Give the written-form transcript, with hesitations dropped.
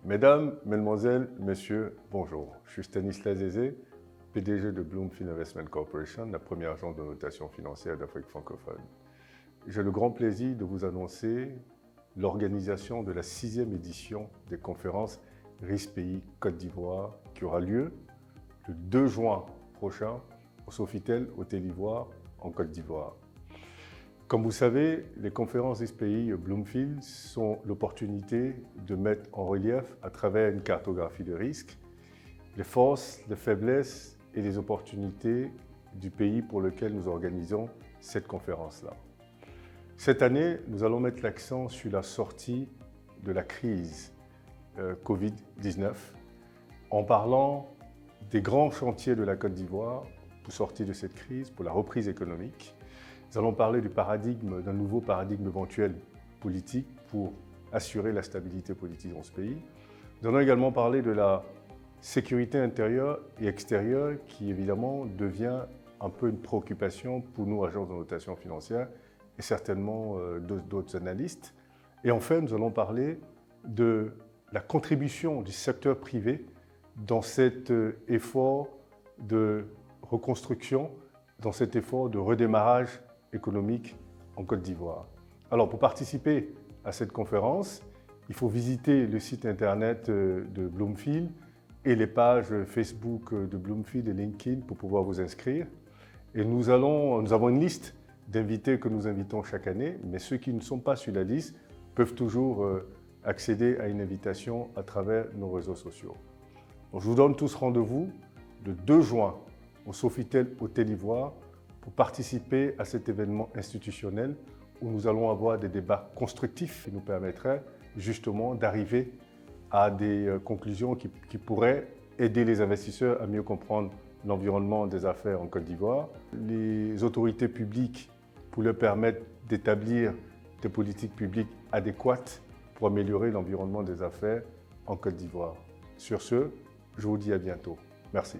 Mesdames, Mesdemoiselles, Messieurs, bonjour. Je suis Stanislas Zézé, PDG de Bloomfield Investment Corporation, la première agence de notation financière d'Afrique francophone. J'ai le grand plaisir de vous annoncer l'organisation de la 6e édition des conférences RIS-Pays Côte d'Ivoire qui aura lieu le 2 juin prochain au Sofitel Hôtel Ivoire en Côte d'Ivoire. Comme vous savez, les conférences RIS-Pays Bloomfield sont l'opportunité de mettre en relief, à travers une cartographie de risques, les forces, les faiblesses et les opportunités du pays pour lequel nous organisons cette conférence-là. Cette année, nous allons mettre l'accent sur la sortie de la crise Covid-19 en parlant des grands chantiers de la Côte d'Ivoire pour sortir de cette crise, pour la reprise économique. Nous allons parler d'un nouveau paradigme éventuel politique pour assurer la stabilité politique dans ce pays. Nous allons également parler de la sécurité intérieure et extérieure qui évidemment devient un peu une préoccupation pour nous, agences de notation financière, et certainement d'autres analystes. Et enfin, nous allons parler de la contribution du secteur privé dans cet effort de reconstruction, dans cet effort de redémarrage économique en Côte d'Ivoire. Alors, pour participer à cette conférence, il faut visiter le site internet de Bloomfield et les pages Facebook de Bloomfield et LinkedIn pour pouvoir vous inscrire. Et nous avons une liste d'invités que nous invitons chaque année, mais ceux qui ne sont pas sur la liste peuvent toujours accéder à une invitation à travers nos réseaux sociaux. Donc, je vous donne tous rendez-vous le 2 juin au Sofitel Hôtel Ivoire pour participer à cet événement institutionnel où nous allons avoir des débats constructifs qui nous permettraient justement d'arriver à des conclusions qui pourraient aider les investisseurs à mieux comprendre l'environnement des affaires en Côte d'Ivoire, les autorités publiques pour leur permettre d'établir des politiques publiques adéquates pour améliorer l'environnement des affaires en Côte d'Ivoire. Sur ce, je vous dis à bientôt. Merci.